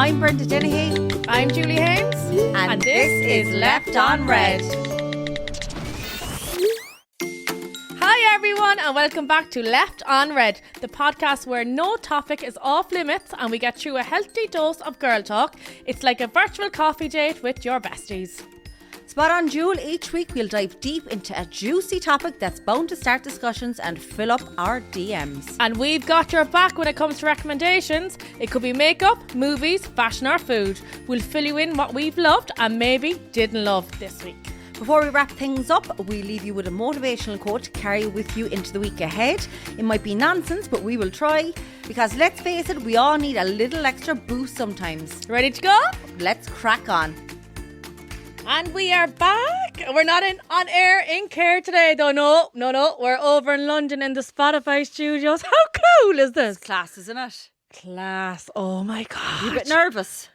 I'm Brenda. I'm Julie Haynes. And this is Left on Red. Hi everyone and welcome back to Left on Red, the podcast where no topic is off limits and we get through a healthy dose of girl talk. It's like a virtual coffee date with your besties. Spot on, Jule. Each week we'll dive deep into a juicy topic that's bound to start discussions and fill up our DMs. And we've got your back when it comes to recommendations. It could be makeup, movies, fashion or food. We'll fill you in what we've loved and maybe didn't love this week. Before we wrap things up, we leave you with a motivational quote to carry with you into the week ahead. It might be nonsense, but we will try. Because let's face it, we all need a little extra boost sometimes. Ready to go? Let's crack on. And we are back. We're not on air in Care today though. No. We're over in London in the Spotify studios. How cool is this? It's class, isn't it? Class. Oh my God. You're a bit nervous.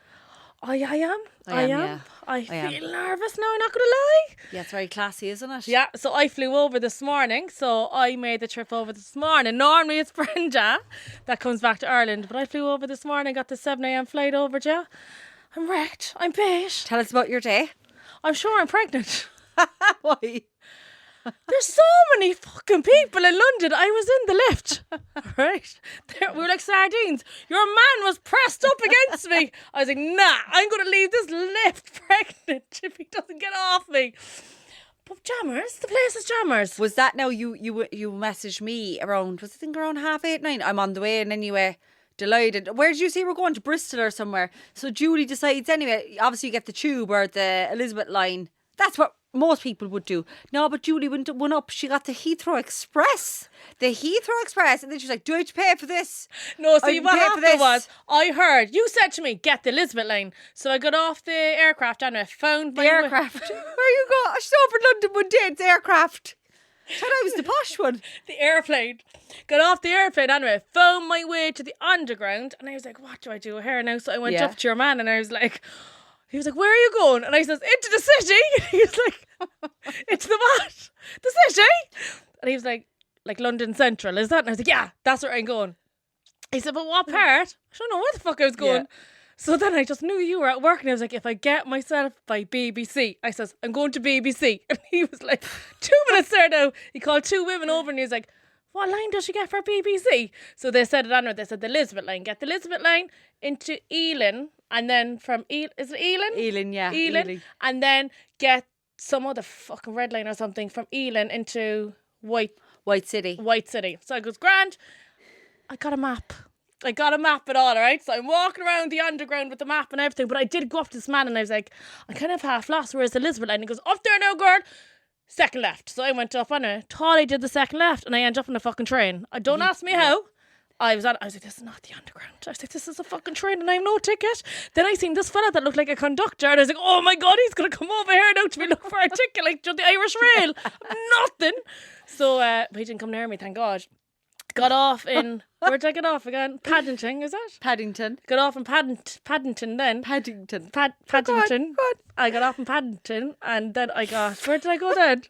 I am. Yeah. I feel nervous now, I'm not going to lie. Yeah, it's very classy, isn't it? Yeah, so I flew over this morning. So I made the trip over this morning. Normally it's Brenda that comes back to Ireland. But I flew over this morning, got the 7 a.m. flight over to you. I'm wrecked. I'm pissed. Tell us about your day. I'm sure I'm pregnant. Why? There's so many fucking people in London. I was in the lift, right? We were like sardines. Your man was pressed up against me. I was like, nah, I'm going to leave this lift pregnant if he doesn't get off me. But jammers, the place is jammers. Was that now you messaged me around, was it think around 8:30, 9? I'm on the way in anyway. Delighted. Where did you say we're going? To Bristol or somewhere? So Julie decides anyway, obviously you get the tube or the Elizabeth line. That's what most people would do. No, but Julie went one up. She got the Heathrow Express. The Heathrow Express. And then she's like, do I have to pay for this? No, see what happened was, I heard, you said to me, get the Elizabeth line. So I got off the aircraft and I found the aircraft. Where you go? I was over in London one day, it's aircraft. I thought I was the posh one. The airplane. Got off the airplane anyway, found my way to the underground and I was like, what do I do here now? So I went up to your man and I was like, he was like, where are you going? And I says, into the city. He was like, into the what? The city? And he was like London Central, is that? And I was like, yeah, that's where I'm going. He said, but what part? I don't know where the fuck I was going. Yeah. So then I just knew you were at work and I was like, if I get myself by BBC, I says, I'm going to BBC. And he was like, 2 minutes there now. He called 2 women over and he was like, what line does she get for BBC? So they said it on her. They said the Elizabeth line. Get the Elizabeth line into Ealing and then from is it Ealing? Ealing, yeah. Ealing. And then get some other fucking red line or something from Ealing into White City. So I goes, grand. I got a map and all, right? So I'm walking around the underground with the map and everything. But I did go up to this man and I was like, I'm kind of half lost. Where's the Elizabeth line? He goes, up there now, girl. Second left. So I went up on it. Thought I did the second left and I ended up on a fucking train. Don't ask me how. I was like, this is not the underground. I was like, this is a fucking train and I have no ticket. Then I seen this fella that looked like a conductor and I was like, oh my God, he's going to come over here now to be looking for a ticket like the Irish Rail. Nothing. So but he didn't come near me, thank God. Got off in, where did I get off again? Paddington, is that? Paddington. Got off in Paddington then. Paddington. Paddington. Go on. I got off in Paddington and then I got, where did I go then?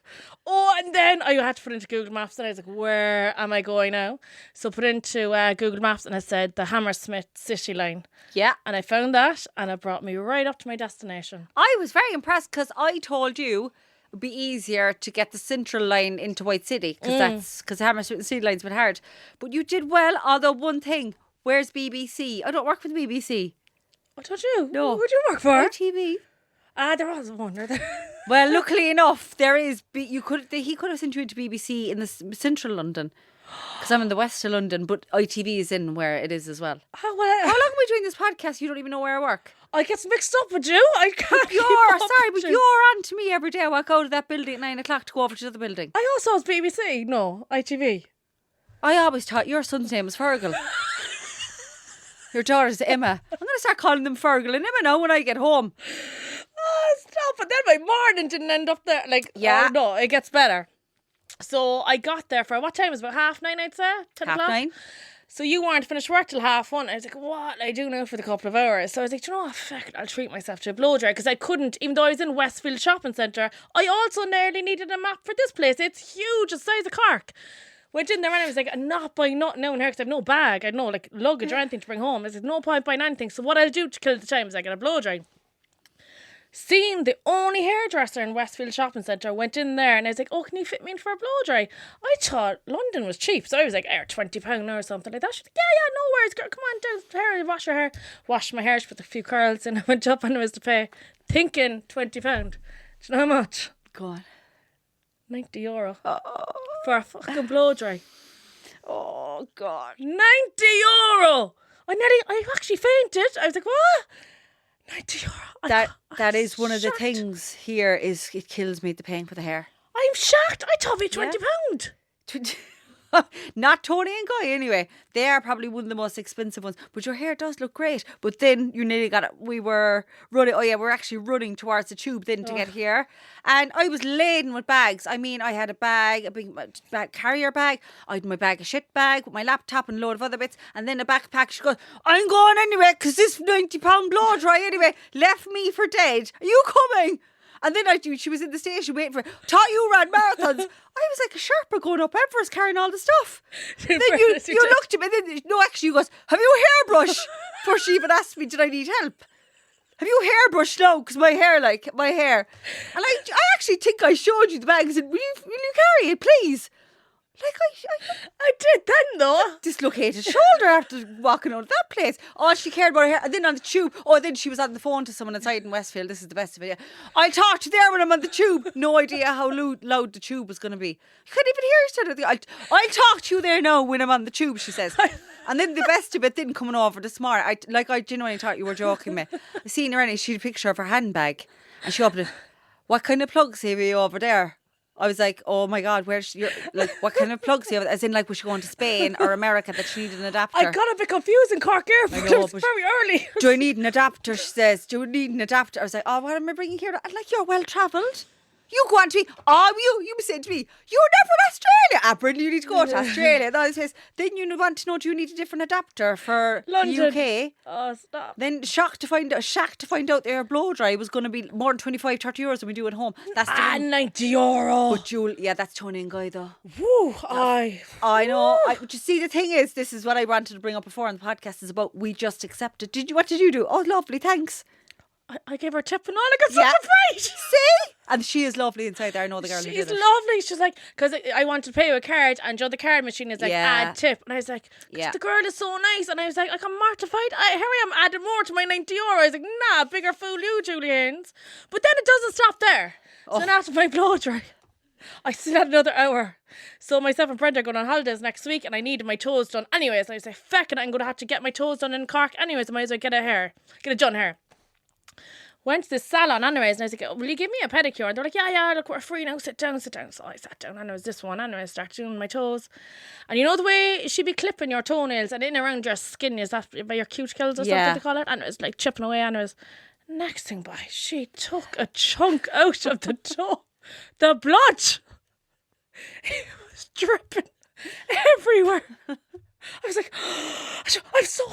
Oh, and then I had to put into Google Maps and I was like, where am I going now? So put into Google Maps and I said the Hammersmith City line. Yeah. And I found that and it brought me right up to my destination. I was very impressed because I told you it would be easier to get the Central line into White City because Hammersmith City line's been hard. But you did well, although one thing, where's BBC? I don't work for the BBC. I told you. No. Who would you work for? ITV. There was one. Well, luckily enough, there is. He could have sent you into BBC in the Central London. Because I'm in the west of London, but ITV is in where it is as well. How long are we doing this podcast? You don't even know where I work. I get mixed up with you. I can't. But you're on to me every day. I walk out of that building at 9 o'clock to go over to the other building. I also was BBC. No, ITV. I always thought your son's name was Fergal. Your daughter's Emma. I'm going to start calling them Fergal and Emma now when I get home. Oh, stop. But then my morning didn't end up there. Oh no, it gets better. So I got there for, what time was it? About 9:30, I'd say? 10 o'clock? 9:30. So you weren't finished work till 1:30. I was like, what I do now for the couple of hours? So I was like, do you know what? Fuck it, I'll treat myself to a blow dry because I couldn't, even though I was in Westfield Shopping Centre, I also nearly needed a map for this place. It's huge, it's the size of Cork. Went in there and I was like, I'm not buying nothing now in here because I have no bag. I have no like luggage or anything to bring home. I said, no point buying anything. So what I'll do to kill the time is I get a blow dry. Seen the only hairdresser in Westfield Shopping Centre, went in there and I was like, oh, can you fit me in for a blow dry? I thought London was cheap, so I was like, £20 or something like that. She's like, yeah, no worries, girl, come on down, hair, wash your hair. Washed my hair, she put a few curls in, I went up and it was to pay, thinking £20. Do you know how much? Go on. €90 for a fucking blow dry. Oh, God. €90! I actually fainted. I was like, what? €90. That is one of the things here is it kills me, the paying for the hair. I'm shocked. I thought it was £20. Not Tony and Guy anyway. They are probably one of the most expensive ones. But your hair does look great. But then you nearly got it. We were running. Oh yeah, we're actually running towards the tube then to get here. And I was laden with bags. I mean, I had a big carrier bag. I had my bag of shit bag with my laptop and a load of other bits. And then a backpack. She goes, I'm going anyway because this £90 blow dry anyway left me for dead. Are you coming? And then she was in the station waiting for it. Thought you ran marathons. I was like a Sherpa going up Everest carrying all the stuff. Then you looked at me and then, no, actually, you goes, have you a hairbrush? Before she even asked me, did I need help? Have you a hairbrush now? Because my hair. And I actually think I showed you the bag and said, will you carry it, please? Like I did then though. Dislocated shoulder after walking out of that place. All she cared about her hair. And then on the tube, then she was on the phone to someone inside in Westfield. This is the best of it. Yeah. I'll talk to you there when I'm on the tube. No idea how loud the tube was going to be. You couldn't even hear each other. I'll talk to you there now when I'm on the tube, she says. And then the best of it, then coming over this morning, I genuinely thought you were joking me. I seen her and she had a picture of her handbag and she opened it. What kind of plugs have you over there? I was like, oh my God, what kind of plugs do you have? As in, like, was she going to Spain or America that she needed an adapter? I got a bit confused in Cork Airport. It was very early. Do I need an adapter? She says, do I need an adapter? I was like, oh, what am I bringing here? I'm like, you're well travelled. You go on to me. You said to me, you're never in Australia. Brenda, you need to go to Australia. And I says, then you want to know, do you need a different adapter for London. the UK? Oh, stop. Then shocked to find out their blow dry was going to be more than 25-30 than we do at home. That's €90. But Julie, yeah, that's Tony and Guy though. Woo, I know. But you see, the thing is, this is what I wanted to bring up before on the podcast is about we just accepted. What did you do? Oh, lovely, thanks. I gave her a tip and all. I got such a fright. See? And she is lovely inside there. I know the girl who did it. She's lovely. She's like, because I wanted to pay with a card and the card machine is like, add tip. And I was like, the girl is so nice. And I was like, I got mortified. Here I am adding more to my €90. I was like, nah, bigger fool you, Julie Haynes. But then it doesn't stop there. So then after my blow dry, I still had another hour. So myself and Brenda are going on holidays next week and I needed my toes done. Anyways, I was like, feck it, I'm going to have to get my toes done in Cork. Anyways, I might as well get a done hair. Went to this salon anyways and I was like, will you give me a pedicure? And they're like, yeah, look, we're free now, sit down. So I sat down and it was this one and I started doing my toes. And you know the way she'd be clipping your toenails and in around your skin, is that by your cuticles or something they call it? And it was like chipping away and it was, next thing by, she took a chunk out of the toe. The blood! It was dripping everywhere. I was like, I'm so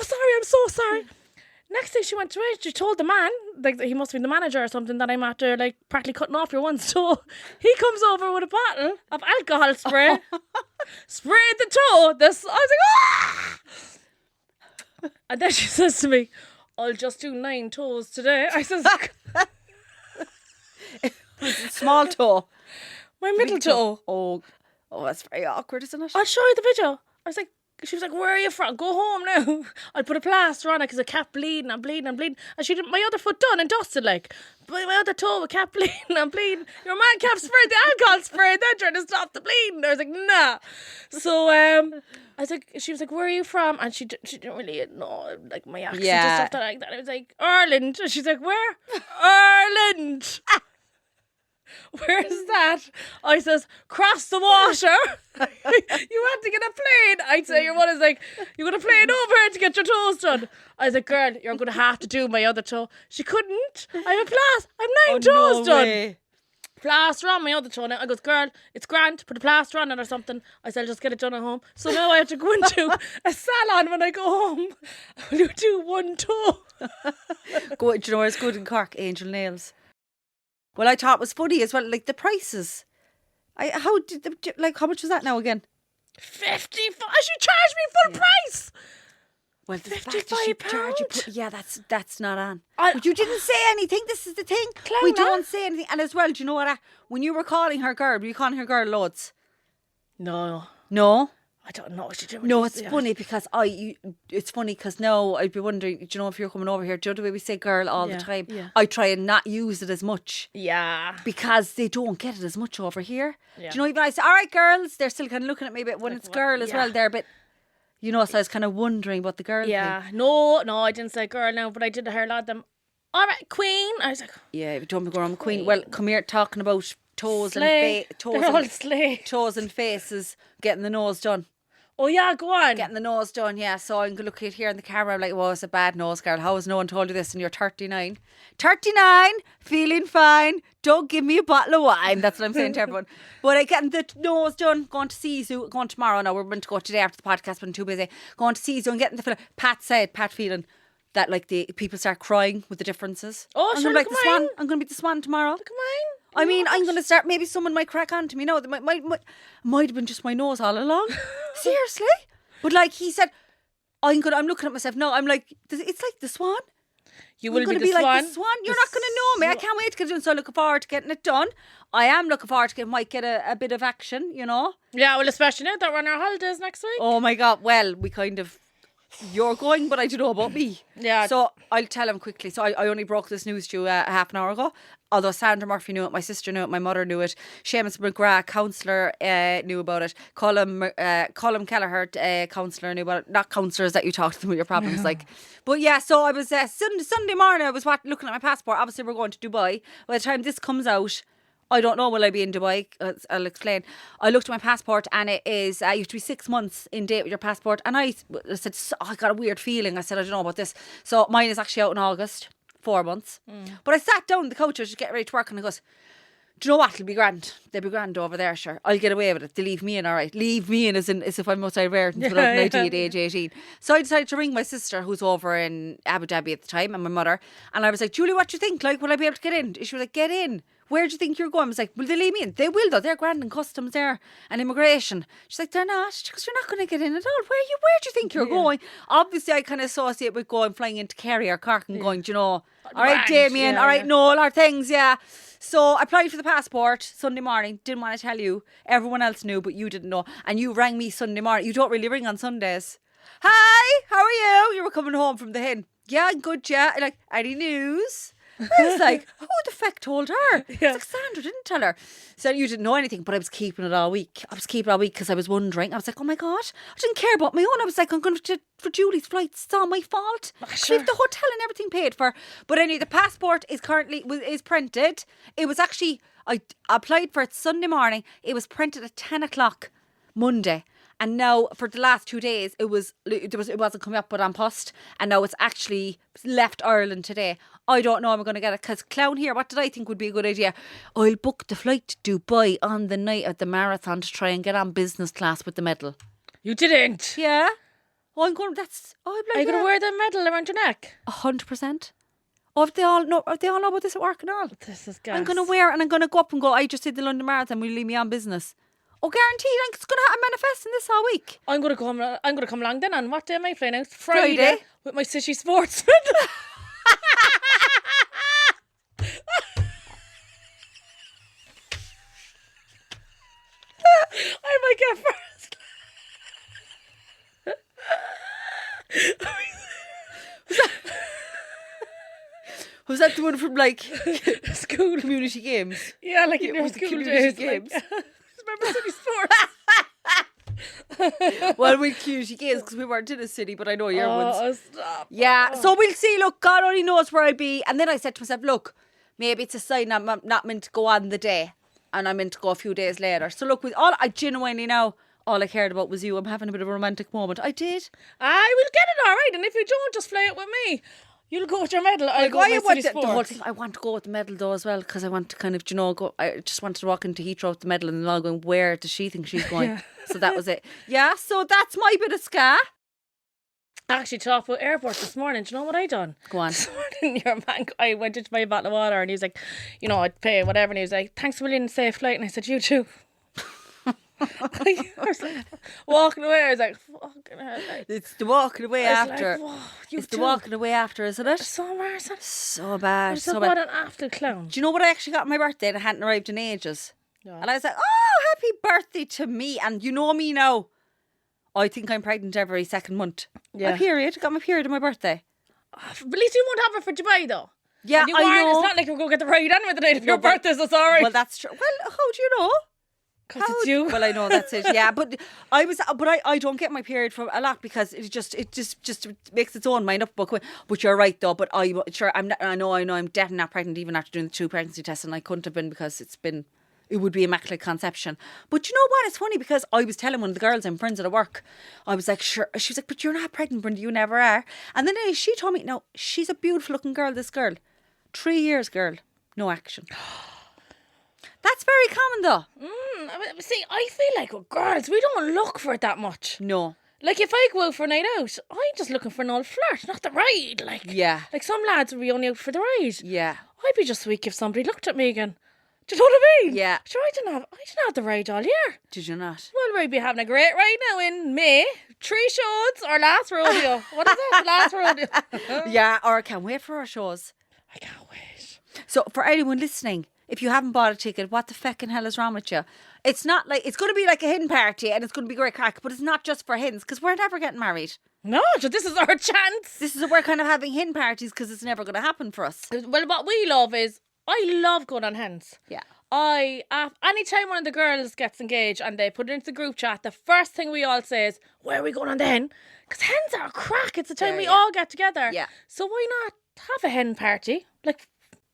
sorry. Next thing she went to it, she told the man, like he must be the manager or something, that I'm after like practically cutting off your one toe. He comes over with a bottle of alcohol spray, sprayed the toe. I was like, ah! And then she says to me, I'll just do 9 toes today. I says, small toe. My middle toe. Oh, that's very awkward, isn't it? I'll show you the video. I was like, she was like, where are you from? Go home now. I'll put a plaster on it because I kept bleeding. And she did my other foot done and dusted like. But my other toe kept bleeding. Your man kept spraying the alcohol spray then trying to stop the bleeding. I was like, nah. So I was like, she was like, where are you from? And she didn't really know like my accent and stuff like that. I was like, Ireland. And she's like, where? Ireland. Where's that? I says, cross the water. You have to get a plane. I'd say your one is like, you got a plane over here to get your toes done. I was like, girl, you're going to have to do my other toe. She couldn't. I'm 9 toes done. Way. Plaster on my other toe now. I goes, girl, it's grand, put a plaster on it or something. I said, I'll just get it done at home. So now I have to go into a salon when I go home. Will you do one toe? Do you know where it's good in Cork? Angel Nails. Well, I thought it was funny as well, like the prices. How much was that now again? 55. She charged me full price. Well, the fact that £55. she charged you, that's not on. But you didn't say anything. This is the thing. We don't say anything. And as well, do you know what? When you were calling her girl, were you calling her girl loads? No. I don't know what you do. No, it's funny because it's funny because now I'd be wondering, do you know, if you're coming over here, do you know the way we say girl all the time? Yeah. I try and not use it as much. Yeah. Because they don't get it as much over here. Yeah. Do you know, even I say, all right, girls, they're still kind of looking at me a bit when it's girl as well there, but you know, so I was kind of wondering about the girl thing. No, I didn't say girl now, but I did hear a lot of them. All right, queen. I was like, yeah, don't be going on queen. Well, come here talking about toes slay. toes and faces, getting the nose done. Oh yeah, go on. Getting the nose done, yeah. So I'm going to look at it here in the camera. I'm like, well, it's a bad nose, girl. How has no one told you this? And you're 39. 39, feeling fine. Don't give me a bottle of wine. That's what I'm saying to everyone. But I getting the nose done. Going to see you. Going tomorrow. Now we're meant to go today after the podcast, but I'm too busy. Going to see you and getting the filler. Pat feeling that like the people start crying with the differences. Oh, I'm sure, like look the swan. I'm going to be the swan tomorrow. Look at mine. I mean, I'm going to start, maybe someone might crack on to me. No, that might have been just my nose all along. Seriously? But like he said, I'm looking at myself. No, I'm like, it's like the swan. You will be the swan. Like the swan. You're not going to know me. I can't wait to get it done. So I'm looking forward to getting it done. I am looking forward to might get a bit of action, you know. Yeah, well, especially now that we're on our holidays next week. Oh my God. Well, we kind of... You're going, but I don't know about me. Yeah. So I'll tell him quickly. So I only broke this news to you half an hour ago. Although Sandra Murphy knew it, my sister knew it, my mother knew it, Seamus McGrath, counsellor, knew about it. Colm Kelleher, counsellor, knew about it. Not counsellors that you talk to them with your problems, like. But yeah, so I was Sunday morning. I was looking at my passport. Obviously, we're going to Dubai. By the time this comes out, I don't know, will I be in Dubai? I'll explain. I looked at my passport and it is, you have to be 6 months in date with your passport. And I said, I got a weird feeling. I said, I don't know about this. So mine is actually out in August, 4 months. But I sat down on the couch, I was just getting ready to work and I goes, do you know what? It'll be grand. They'll be grand over there, sure. I'll get away with it. They leave me in, all right. Leave me in as if I'm outside Raritan without an ID at age 18. So I decided to ring my sister, who's over in Abu Dhabi at the time, and my mother. And I was like, Julie, what do you think? Like, will I be able to get in? She was like, get in. Where do you think you're going? I was like, will they leave me in? They will though. They're grand in customs there and immigration. She's like, they're not. Because you're not going to get in at all. Where do you think you're going? Obviously, I kind of associate with flying into Kerry or Cork and going, do you know, all right, Damien, all right, Noel, our things, yeah. So I applied for the passport Sunday morning. Didn't want to tell you. Everyone else knew, but you didn't know. And you rang me Sunday morning. You don't really ring on Sundays. Hi, how are you? You were coming home from the Hin. Yeah, good, yeah. Like, any news? I was like, who the fuck told her? I was like, Sandra didn't tell her. So you didn't know anything, but I was keeping it all week. Because I was wondering. I was like, oh my God, I didn't care about my own. I was like, I'm going to for Julie's flights. It's all my fault. Sure. We have the hotel and everything paid for. But anyway, the passport is is printed. It was actually, I applied for it Sunday morning. It was printed at 10 o'clock Monday. And now for the last 2 days, it wasn't coming up, but on post. And now it's actually left Ireland today. I don't know I'm going to get it because Clown here, what did I think would be a good idea? I'll book the flight to Dubai on the night of the marathon to try and get on business class with the medal. You didn't? Yeah. Oh, I'm going. Are you going to wear the medal around your neck? 100%. Oh, if they all know about this at work and all. This is gas. I'm going to wear it and I'm going to go up and go, I just did the London Marathon, will you leave me on business? Oh, guaranteed, it's going to happen manifesting this all week. I'm going to come along then. On what day am I flying out? Friday. With my City Sports. I might get first. Was that the one from like school community games? Yeah, like it in was school community days, games. Like, remember City Sports? Well, we community games because we weren't in a city, but I know your ones. Stop. Yeah, so we'll see. Look, God only knows where I'll be. And then I said to myself, look, maybe it's a sign I'm not meant to go on the day, and I'm meant to go a few days later. So look, with all I genuinely now, all I cared about was you. I'm having a bit of a romantic moment. I did. I will get it all right, and if you don't, just fly it with me. You'll go with your medal. I'll go with my City Sports. The whole thing, I want to go with the medal though as well because I want to kind of, go. I just wanted to walk into Heathrow with the medal and then all going, where does she think she's going? So that was it. Yeah, so that's my bit of ska. I actually talked about airport this morning. Do you know what I done? Go on. This morning, your man, I went into my bottle of water and he was like, I'd pay whatever. And he was like, thanks a million, safe flight. And I said, you too. I was like, walking away, I was like, fucking hell. Like, It's the walking away after. Like, whoa, it's the walking away after, isn't it? So embarrassing. So bad. So what an absolute clown. Do you know what I actually got on my birthday and I hadn't arrived in ages? No. And I was like, oh, happy birthday to me. And you know me now. I think I'm pregnant every second month. Yeah. My period. Got my period on my birthday. But at least you won't have it for Dubai though. Yeah, I know. It's not like we're going to get the ride anyway the night of your birthday, so sorry. Well, that's true. Well, how do you know? Because it's you. Well, I know that's it. Yeah, but I don't get my period for a lot because it just makes its own mind up. But you're right though. But I know I'm definitely not pregnant even after doing the 2 pregnancy tests, and I couldn't have been because it would be immaculate conception. But you know what? It's funny because I was telling one of the girls I'm friends at work. I was like, sure. She was like, but you're not pregnant, Brenda. You never are. And then she told me, no, she's a beautiful looking girl. This girl, 3 years, girl, no action. That's very common though. See, I feel like with girls, we don't look for it that much. No. Like if I go out for a night out, I'm just looking for an old flirt, not the ride. Like, yeah. Like some lads would be only out for the ride. Yeah. I'd be just weak if somebody looked at me again. Do you know what I mean? Yeah. Sure, I didn't have the ride all year. Did you not? Well, we'd be having a great ride now in May. 3 shows or last rodeo. What is it? Last rodeo. Yeah, or I can't wait for our shows. I can't wait. So for anyone listening, if you haven't bought a ticket, what the feckin' hell is wrong with you? It's not like, it's going to be like a hen party and it's going to be great crack, but it's not just for hens because we're never getting married. No, so this is our chance. We're kind of having hen parties because it's never going to happen for us. Well, what we love is, I love going on hens. Yeah. Anytime one of the girls gets engaged and they put it into the group chat, the first thing we all say is, where are we going on the hen? Because hens are a crack. It's the time we all get together. Yeah. So why not have a hen party? Like,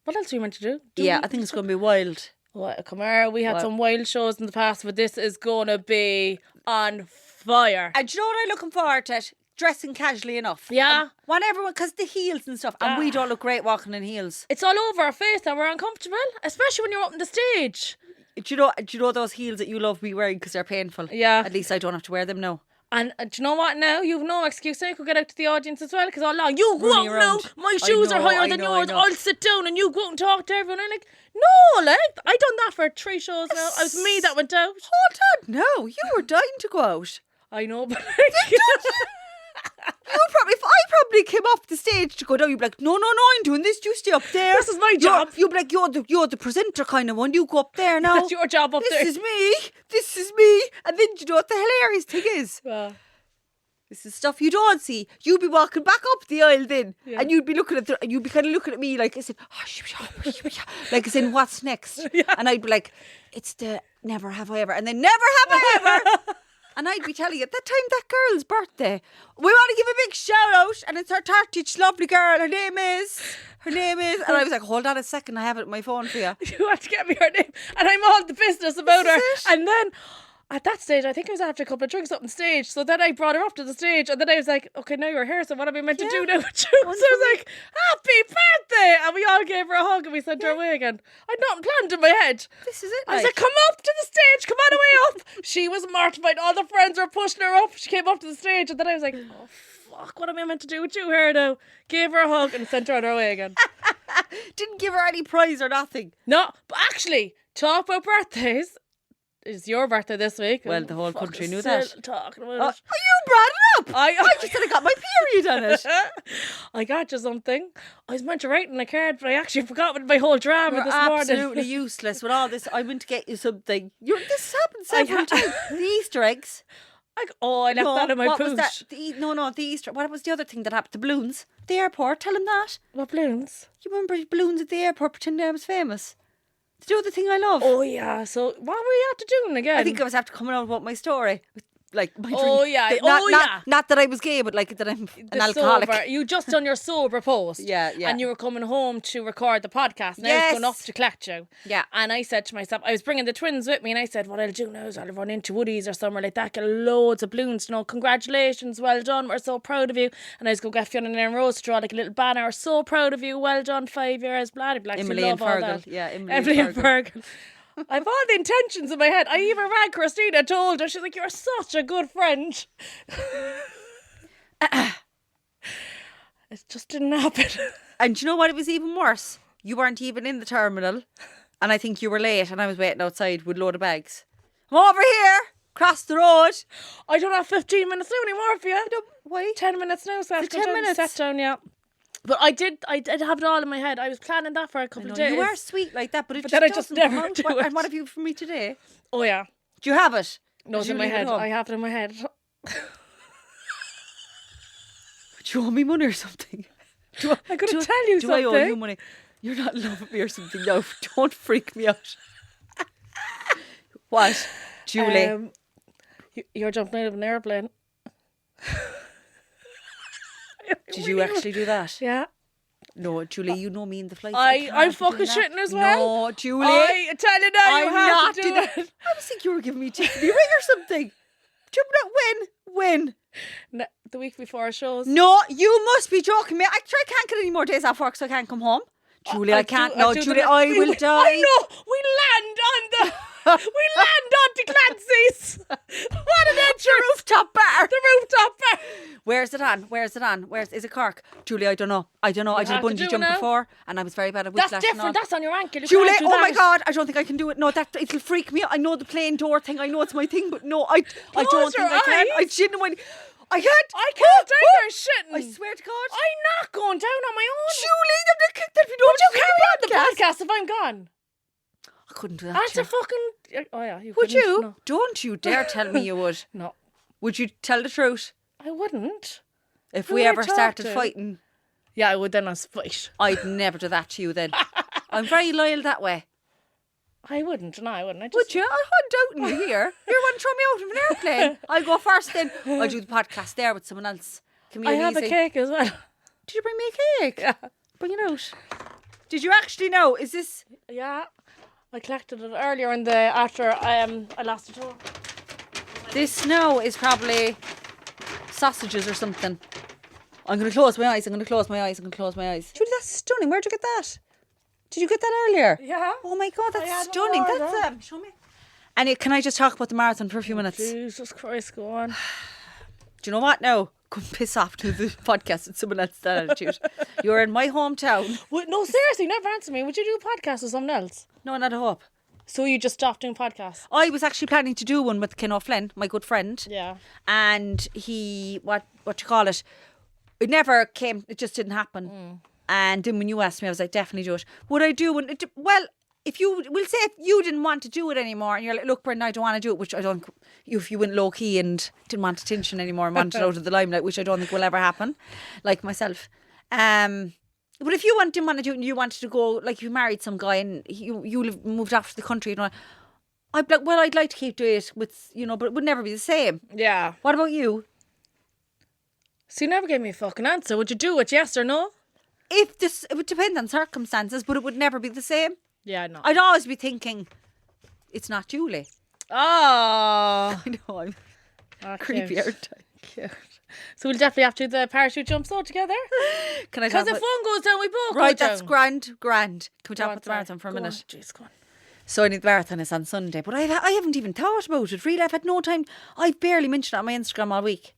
what else are you meant to do? I think it's going to be wild. Well, come here. We had some wild shows in the past, but this is going to be on fire. And do you know what I'm looking forward to? Dressing casually enough. Yeah. Want everyone, because the heels and stuff, and we don't look great walking in heels. It's all over our face and we're uncomfortable, especially when you're up on the stage. Do you know those heels that you love me wearing because they're painful? Yeah. At least I don't have to wear them now. And do you know what now? You've no excuse now. You could get out to the audience as well because all along, you go Running out now. around. My shoes are higher than yours. I'll sit down and you go out and talk to everyone. I'm like, no, like, I done that for 3 shows now. It was me that went out. Hold on, no. You were dying to go out. I know, but I probably came off the stage to go down. You'd be like, no, I'm doing this. You stay up there. This is my job. You'd be like, you're the presenter kind of one. You go up there now. That's your job up there. This is me. And then do you know what the hilarious thing is? This is stuff you don't see. You'd be walking back up the aisle then, and you'd be looking at you'd be kind of looking at me like I said, like I said, what's next? Yeah. And I'd be like, it's the never have I ever, and then never have I ever. And I'd be telling you, at that time, that girl's birthday, we want to give a big shout out, and it's her 30th, lovely girl. Her name is, and I was like, hold on a second, I have it on my phone for you. You have to get me her name, and I'm all the business about her. And then at that stage, I think it was after a couple of drinks up on stage. So then I brought her up to the stage, and then I was like, okay, now you're here, so what am I meant to do now with you? So I was like, happy birthday! And we all gave her a hug and we sent her away again. I'd nothing planned in my head. This is it. I was like, come up to the stage, come on away up. She was mortified. All the friends were pushing her up. She came up to the stage, and then I was like, oh, fuck, what am I meant to do with you here now? Gave her a hug and sent her on her way again. Didn't give her any prize or nothing. No, but actually, talk about birthdays. It's your birthday this week. Well, the whole country knew that. Talking about it. Oh, you brought it up. I just said I got my period on it. I got you something. I was meant to write in a card, but I actually forgot my whole drama this morning. Absolutely useless with all this. I went to get you something. This happened several times. The Easter eggs. I left that in my pooch. Was that? The Easter. What was the other thing that happened? The balloons. The airport. Tell him that. What balloons? You remember balloons at the airport pretending I was famous? To do the thing I love. Oh yeah. So what were you after doing again? I think I was after coming out about my story. Like my drink. Not that I was gay, but like that I'm an alcoholic. Sober. You just done your sober post. Yeah. And you were coming home to record the podcast. And I was going up to collect you. Yeah. And I said to myself, I was bringing the twins with me, and I said, what I'll do now is I'll run into Woody's or somewhere like that, get loads of balloons, congratulations, well done, we're so proud of you. And I was going to get Fiona and Rose to draw like a little banner, we're so proud of you, well done, 5 years, blah, blah, blah. Emily and Fergal. Yeah, Emily and Fergal. I have all the intentions in my head. I even rang Christina, told her, she's like, you're such a good friend. It just didn't happen. And do you know what? It was even worse. You weren't even in the terminal, and I think you were late, and I was waiting outside with a load of bags. I'm over here. Cross the road. I don't have 15 minutes now anymore for you. Why? 10 minutes now. So I have to 10 go down, minutes? Set down, yeah. But I did have it all in my head. I was planning that for a couple of days. You are sweet like that, but it then I just just doesn't never come do out. it. And what have you for me today? Oh, yeah. Do you have it? No, it's in my head. I have it in my head. Do you owe me money or something? I could tell you something. Do I owe you money? You're not in love with me or something. No, don't freak me out. What? Julie? You're jumping out of an airplane. Did you actually do that? Yeah. No, Julie, you know me in the flights. I'm fucking shitting as well. No, Julie. I tell you now, you have to do it. I was thinking you were giving me a Tiffany ring or something. Jumping out when? The week before our shows. No, you must be joking me. I can't get any more days off work so I can't come home. Julie, I can't. Julie, I will die. I know. We land on the Clancy's. What an adventure. The rooftop bar. The rooftop bar. Where's it on? Is it Cork? Julie, I don't know. I did a bungee jump before and I was very bad at whiplash. That's different. That's on your ankle. Julie, oh my God, I don't think I can do it. No, it'll freak me out. I know the plane door thing. I know it's my thing, but no, I don't think I can. I genuinely... I can't. I can't either. Shitting. I swear to God. I'm not going down on my own. Julie, there'd be no... Would you carry on the podcast if I'm gone? I couldn't do that. That's a fucking... Oh yeah, you would you? No. Don't you dare tell me you would. No. Would you tell the truth? I wouldn't. If we ever started fighting... Yeah, I would then fight. I'd never do that to you then. I'm very loyal that way. I wouldn't. No, I wouldn't. Would you? I'm doubting you here. You're going to throw me out of an airplane. I'll go first then. I'll do the podcast there with someone else. I have a cake as well. Did you bring me a cake? Yeah. Bring it out. Did you actually know? Is this... Yeah. I collected it earlier after I lost a tour. This now is probably sausages or something. I'm going to close my eyes. Julie, that's stunning. Where'd you get that? Did you get that earlier? Yeah. Oh my God, that's stunning. That's show me. And can I just talk about the marathon for a few minutes? Jesus Christ, go on. Do you know what now? Come piss off to the podcast with someone else's attitude. You're in my hometown. No, seriously, never answer me. Would you do a podcast with someone else? No, not a hope. So you just stopped doing podcasts? I was actually planning to do one with Ken O'Flynn, my good friend. Yeah. And he, what you call it? It never came. It just didn't happen. And then when you asked me, I was like, definitely do it. Would I do one? Well, if you didn't want to do it anymore and you're like, look, Brenda, I don't want to do it, which I don't, if you went low key and didn't want attention anymore and wanted out of the limelight, which I don't think will ever happen, like myself. But if you didn't want to do it and you wanted to go, like you married some guy and you moved off to the country, I'd be like, well, I'd like to keep doing it with, but it would never be the same. Yeah. What about you? So you never gave me a fucking answer. Would you do it, yes or no? It would depend on circumstances, but it would never be the same. Yeah, no. I'd always be thinking, it's not Julie. Oh. I know, I'm creepy, aren't I? Cute. So we'll definitely have to do the parachute jumps all together. Can I? Because if one goes down, we both right, go down. That's grand. Can we talk about the marathon for a minute? Jeez, go on. So the marathon is on Sunday, but I haven't even thought about it. Really, I've had no time. I've barely mentioned it on my Instagram all week.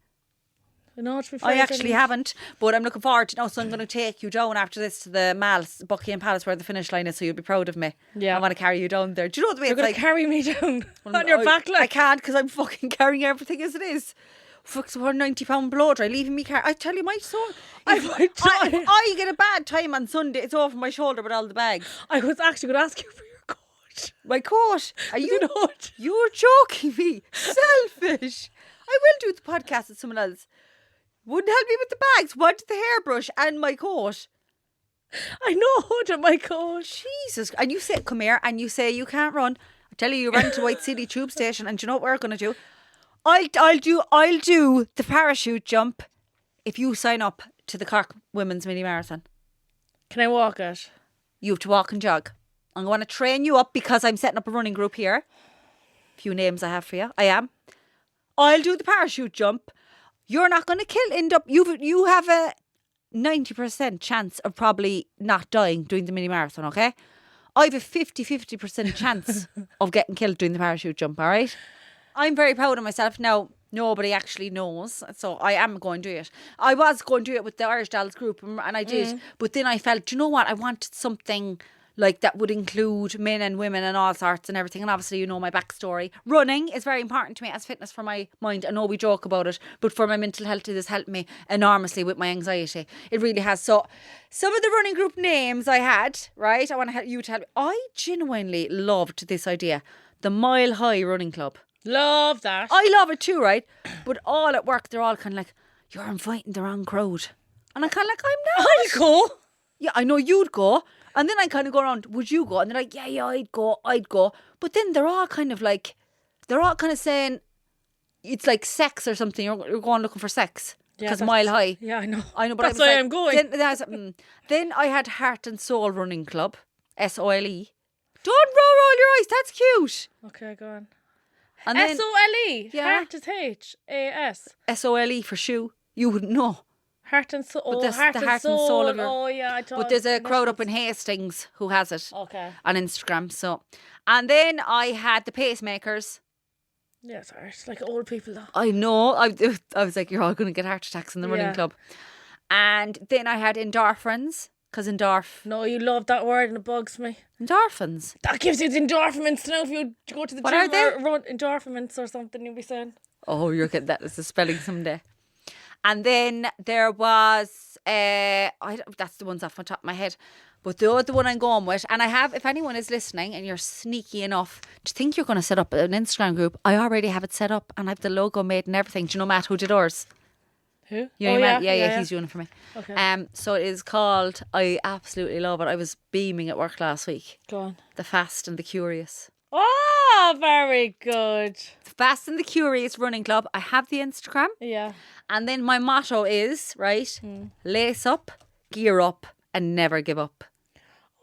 No, to be fair, I actually haven't, but I'm looking forward to now. So I'm going to take you down after this to the Mall, Buckingham Palace, where the finish line is. So you'll be proud of me. Yeah, I want to carry you down there. Do you know the way you're it's going like? To carry me down on your back? Like I can't because I'm fucking carrying everything as it is. Fuck, so 90-pound blow dry, leaving me I tell you, my son. If I get a bad time on Sunday, it's over my shoulder with all the bags. I was actually going to ask you for your coat. My coat? Are you not? You're joking me. Selfish. I will do the podcast with someone else. Wouldn't help me with the bags. Wanted the hairbrush and my coat. I know, hood and my coat. Jesus. And you say, come here, and you say you can't run. I tell you run to White City Tube Station, and do you know what we're going to do? I'll do the parachute jump if you sign up to the Cork Women's Mini Marathon. Can I walk it? You have to walk and jog. I'm going to train you up because I'm setting up a running group here. A few names I have for you. I am. I'll do the parachute jump. You're not going to end up. You have a 90% chance of probably not dying doing the mini marathon. Okay, I have a 50% chance of getting killed doing the parachute jump. All right. I'm very proud of myself. Now, nobody actually knows, so I am going to do it. I was going to do it with the Irish Dolls group, and I did. But then I felt, do you know what? I wanted something like that would include men and women and all sorts and everything. And obviously, you know my backstory. Running is very important to me as fitness for my mind. I know we joke about it, but for my mental health, it has helped me enormously with my anxiety. It really has. So some of the running group names I had, right? I want to help you to help me. I genuinely loved this idea. The Mile High Running Club. Love that. I love it too, right? But all at work, they're all kind of like, you're inviting the wrong crowd. And I'm kind of like, I'm not. I'll go. Yeah, I know you'd go. And then I kind of go around, would you go? And they're like, yeah, I'd go. But then they're all kind of saying it's like sex or something. You're going looking for sex. Because Mile High. Yeah, I know. But that's why I'm going. Then I had Heart and Soul Running Club, SOLE. Don't roll your eyes, that's cute. Okay, go on. And then, SOLE. Yeah. Heart is HAS. SOLE for shoe. You wouldn't know. Heart and Soul. But the heart and soul of your... Oh, yeah. But there's a crowd up in Hastings who has it. Okay. On Instagram. So, and then I had the Pacemakers. Yeah, it's hard. It's like old people though. I know. I was like, you're all going to get heart attacks in the running club. And then I had endorphins. Because No, you love that word and it bugs me. Endorphins? That gives you the endorphins. Now if you go to the What gym are they? or run endorphins or something, you'll be saying. Oh, you're getting that as a spelling someday. And then there was, that's the ones off the top of my head. But the other one I'm going with, and I have, if anyone is listening and you're sneaky enough to think you're going to set up an Instagram group, I already have it set up and I have the logo made and everything. Do you know Matt who did ours? Who? Yeah, he's doing it for me. Okay. So it is called, I absolutely love it. I was beaming at work last week. Go on. The Fast and the Curious. Oh, very good. The Fast and the Curious Running Club. I have the Instagram. Yeah. And then my motto is, lace up, gear up, and never give up.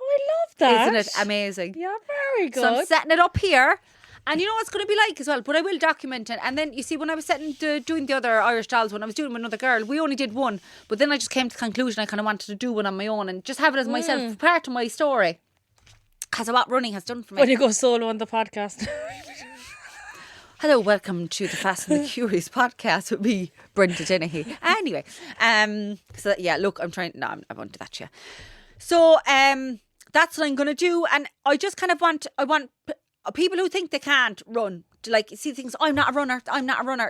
Oh, I love that. Isn't it amazing? Yeah, very good. So I'm setting it up here. And you know what it's going to be like as well, but I will document it. And then, you see, when I was doing the other Irish Dolls one, I was doing with another girl. We only did one. But then I just came to the conclusion I kind of wanted to do one on my own and just have it as myself, part of my story. Because of what running has done for me. When you go solo on the podcast. Hello, welcome to the Fast and the Curious podcast with me, Brenda Dennehy. Anyway, so yeah, look, I won't do that yet. So, that's what I'm going to do. And I just kind of want people who think they can't run to like see things. I'm not a runner.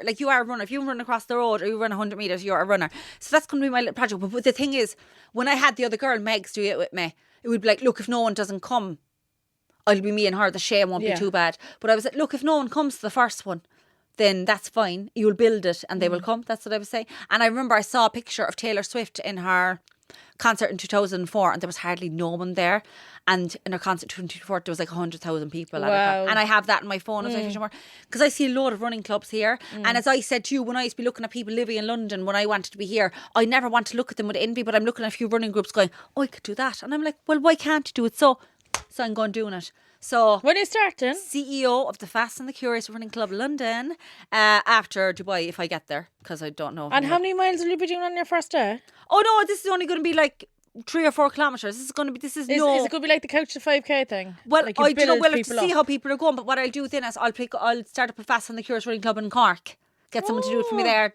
Like you are a runner. If you run across the road or you run 100 meters, you're a runner. So that's going to be my little project. But the thing is, when I had the other girl, Megs, do it with me, it would be like, look, if no one doesn't come, I'll be me and her. The shame won't be too bad. But I was like, look, if no one comes to the first one, then that's fine. You'll build it and they will come. That's what I was saying. And I remember I saw a picture of Taylor Swift in her concert in 2004 and there was hardly no one there. And in her concert in 2024 there was like 100,000 people. Wow. And I have that in my phone because I see a lot of running clubs here. And as I said to you, when I used to be looking at people living in London when I wanted to be here, I never want to look at them with envy, but I'm looking at a few running groups going, oh, I could do that. And I'm like, well, why can't you do it? So I'm going doing it. So when are you starting? CEO of the Fast and the Curious Running Club London after Dubai if I get there, because I don't know. And how many miles will you be doing on your first day? Oh no, this is only going to be like 3 or 4 kilometres. Is it going to be like the couch to 5k thing? Well, like I don't know. We'll have to see how people are going. But what I'll do then is I'll start up a Fast and the Curious Running Club in Cork. Get someone to do it for me there.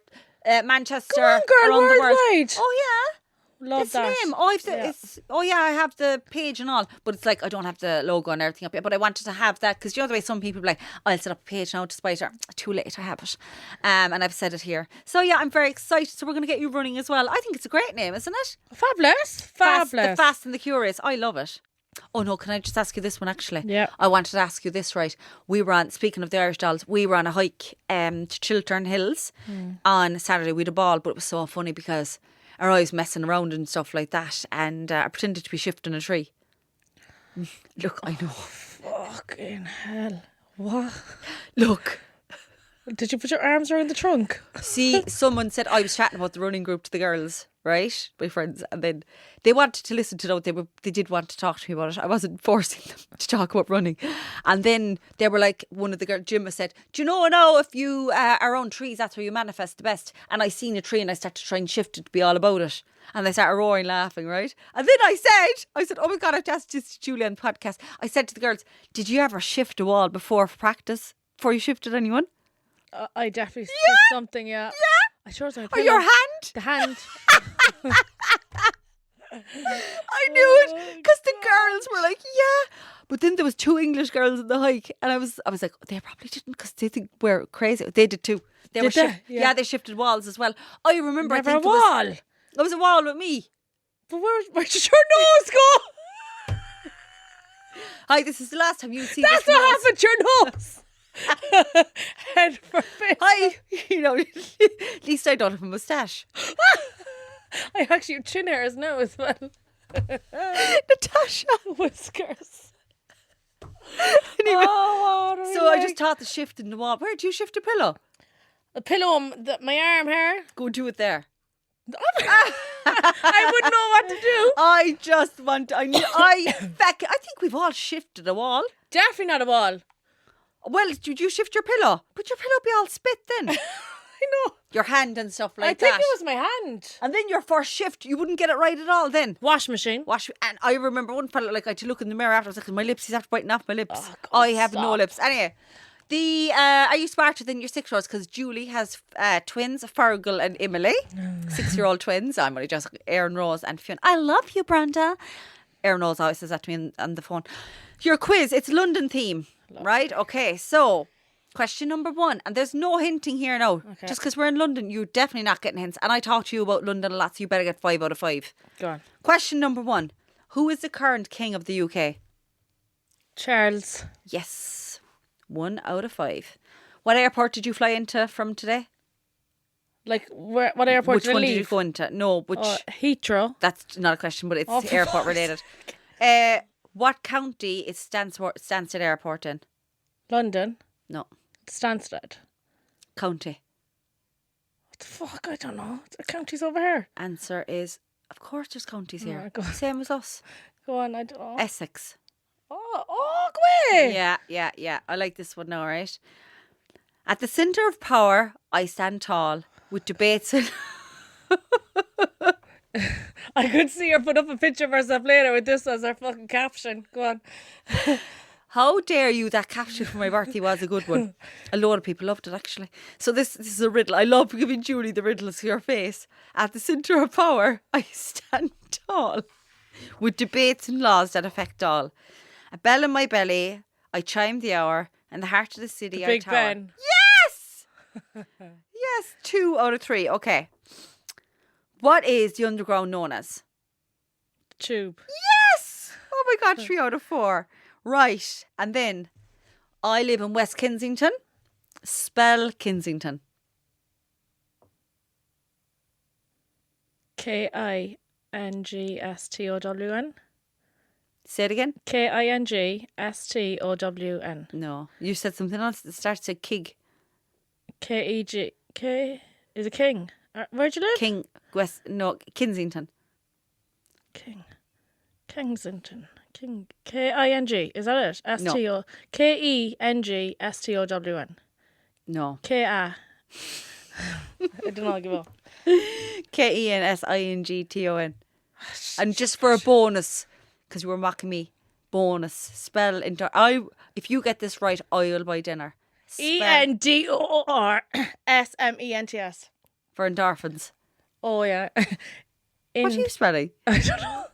Manchester, come on, girl, around the world. worldwide. Oh yeah. Love it's that. Name. I have the page and all, but it's like I don't have the logo and everything up yet. But I wanted to have that because the other way, some people are like, I'll set up a page now despite it. Too late, I have it, and I've said it here. So yeah, I'm very excited. So we're going to get you running as well. I think it's a great name, isn't it? Fabulous. The Fast and the Curious. I love it. Oh no, can I just ask you this one actually? Yeah. I wanted to ask you this, right? We were on, speaking of the Irish Dolls, we were on a hike to Chiltern Hills on Saturday. We had a ball, but it was so funny because our eyes messing around and stuff like that, and I pretended to be shifting a tree. Look, I know. Fucking hell. What? Look. Did you put your arms around the trunk? See, someone said I was chatting about the running group to the girls, right? My friends, and then they wanted to listen to it. They did want to talk to me about it. I wasn't forcing them to talk about running. And then they were like, one of the girls, Jim, said, do you know now if you are around trees, that's where you manifest the best? And I seen a tree and I started to try and shift it to be all about it. And they started roaring, laughing, right? And then I said, oh my God, I've asked this to Julie on the podcast. I said to the girls, did you ever shift a wall before for practice? Before you shifted anyone? I definitely did something, yeah. I sure was my Or your hand? The hand. I knew it because the girls were like, yeah. But then there was 2 English girls in the hike, and I was like, they probably didn't because they think we're crazy. They did too. Yeah, they shifted walls as well. I remember. Never a wall. There was a wall with me. But where did your nose go? Hi, this is the last time you see. That's this what nose. happened to your nose. Head for face. Hi, at least I don't have a moustache. I actually have chin hairs now as well. Natasha. Whiskers. Anyway, so I just taught the shift in the wall. Where do you shift a pillow? A pillow, my arm hair. Go do it there. I wouldn't know what to do. I just want. I think we've all shifted a wall. Definitely not a wall. Well, did you shift your pillow? But your pillow be all spit then. I know. Your hand and stuff like that. I think that. it was my hand. And then your first shift, you wouldn't get it right at all then. Wash machine. And I remember one fella, like, I had to look in the mirror after. I was like, my lips, he's after biting off my lips. Oh, God, I have no lips. Anyway, are you smarter than your 6-year-olds? Because Julie has twins, Fergal and Emily. 6-year-old twins. I'm only just Erin Rose and Fionn. I love you, Brenda. Erin Rose always says that to me on the phone. Your quiz, it's London theme, right? Okay, so question number 1. And there's no hinting here now. Okay. Just because we're in London, you're definitely not getting hints. And I talk to you about London a lot, so you better get 5 out of 5. Go on. Question number 1. Who is the current king of the UK? Charles. Yes. 1 out of 5. What airport did you fly into from today? Like, what airport Which did I one leave? did you go into? No, which... Heathrow. That's not a question, but it's airport related. What county is Stansted Airport in? London. No. Stansted. County. What the fuck? I don't know. The county's over here. Answer is, of course there's counties here. Go on. Same as us. Go on, I don't know. Essex. Oh, go away. Yeah. I like this one now, right? At the centre of power, I stand tall, with debates and... I could see her put up a picture of herself later with this as her fucking caption. Go on. How dare you? That caption for my birthday was a good one. A lot of people loved it, actually. So this is a riddle. I love giving Julie the riddles to your face. At the centre of power, I stand tall, with debates and laws that affect all. A bell in my belly, I chime the hour, and the heart of the city the I Big tower. Ben. Yes! Yes, 2 out of 3. Okay. What is the underground known as? Tube. Yes! Oh my God, 3 out of 4. Right. And then, I live in West Kensington. Spell Kensington. Kingston. Say it again. Kingston. No. You said something else that starts with Kig. Keg. K is a king. Where'd you live? Kensington. Kensington. King. King. Is that it? S-T-O. Kingston. No. K-A. I don't know, give up. Kensington. And just for a bonus, because you were mocking me, bonus, spell if you get this right, I'll buy dinner. Endorsements. For endorphins. Oh, yeah. What are you spelling? I don't know.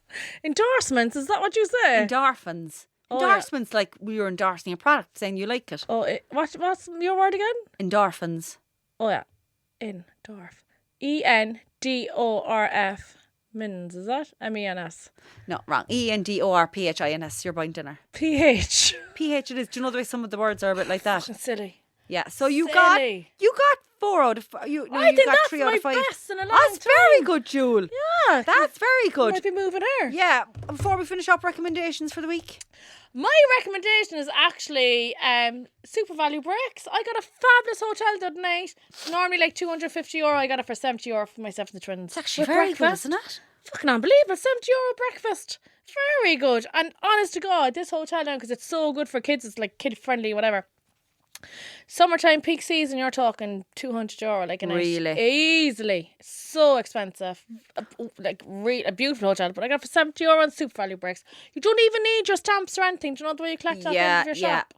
Endorsements, is that what you say? Endorphins. Oh, Endorsements, like you're endorsing a product, saying you like it. Oh, what's your word again? Endorphins. Oh, yeah. Endorf. Endorf. Mins, is that? M-E-N-S. No, wrong. Endorphins. You're buying dinner. P-H. P-H it is. Do you know the way some of the words are a bit like that? Silly. Yeah, so you got 4 out of 5. I you think got that's 3 out of 5. my best in a long That's time. very good, Jule. Yeah. That's very good. Might be moving her. Yeah. Before we finish up, recommendations for the week. My recommendation is actually Super Value Breaks. I got a fabulous hotel the other night. Normally like €250. I got it for €70 for myself and the twins. It's actually very good, isn't it? Fucking unbelievable. €70 breakfast. Very good. And honest to God, this hotel now, because it's so good for kids, it's like kid friendly, whatever. Summertime peak season, you're talking €200 like a night. Really? Easily. So expensive. A beautiful hotel, but I got it for €70 on Super Value Breaks. You don't even need your stamps or anything. Do you know the way you collect that out of your shop?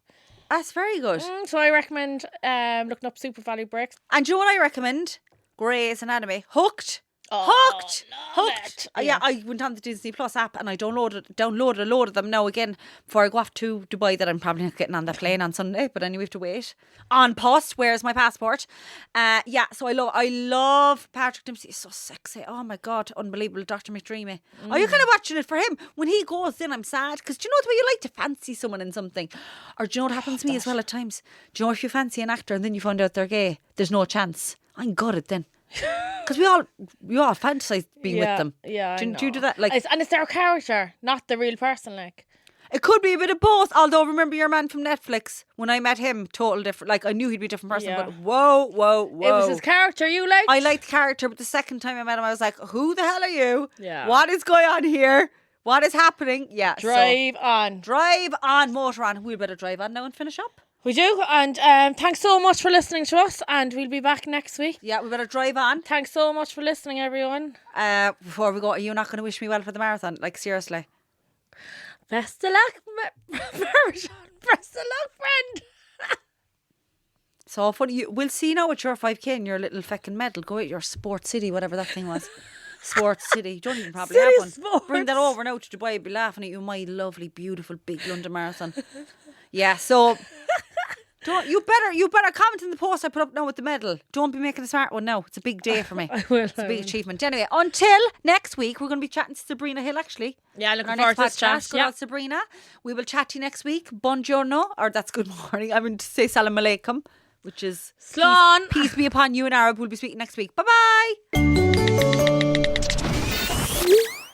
That's very good. So I recommend looking up Super Value Breaks. And do you know what I recommend? Grey's Anatomy. Hooked. Hooked. love Hooked. it. Yeah, I went on the Disney Plus app and I downloaded a load of them now again before I go off to Dubai, that I'm probably not getting on that plane on Sunday, but anyway, we have to wait. On post, where's my passport? Yeah, so I love Patrick Dempsey. He's so sexy. Oh my God, unbelievable. Dr. McDreamy. Are you kind of watching it for him? When he goes in, I'm sad, because do you know the way you like to fancy someone in something? Or do you know what happens to me as well at times? Do you know if you fancy an actor and then you find out they're gay, there's no chance. I'm gutted then. Because we all fantasize being with them. Yeah, do you do that? Like, and it's their character, not the real person. Like, it could be a bit of both. Although, remember your man from Netflix? When I met him, total different. Like, I knew he'd be a different person, but whoa. It was his character you liked? I liked the character, but the second time I met him, I was like, who the hell are you? Yeah. What is going on here? What is happening? Yeah. Drive on, motor on. We'd better drive on now and finish up. We do, and thanks so much for listening to us, and we'll be back next week. Yeah, we better drive on. Thanks so much for listening, everyone. Before we go, are you not going to wish me well for the marathon? Like, seriously. Best of luck, Parmesan. Best of luck, friend. So funny. We'll see now with your 5K and your little feckin' medal. Go at your Sports City, whatever that thing was. Sports City. You don't even probably City have one. Sports. Bring that over now to Dubai. I'd be laughing at you, my lovely, beautiful, big London Marathon. Yeah, so... You better comment in the post I put up now with the medal. Don't be making a smart one now. It's a big day for me. I will. It's a big achievement. Anyway, until next week, we're going to be chatting to Sabrina Hill, actually. Yeah, looking our forward next to this podcast. chat. Good Yeah. old Sabrina. We will chat to you next week. Buongiorno, or that's good morning. I mean to say salam alaikum, which is Slán. peace be upon you in Arab. We'll be speaking next week. Bye bye.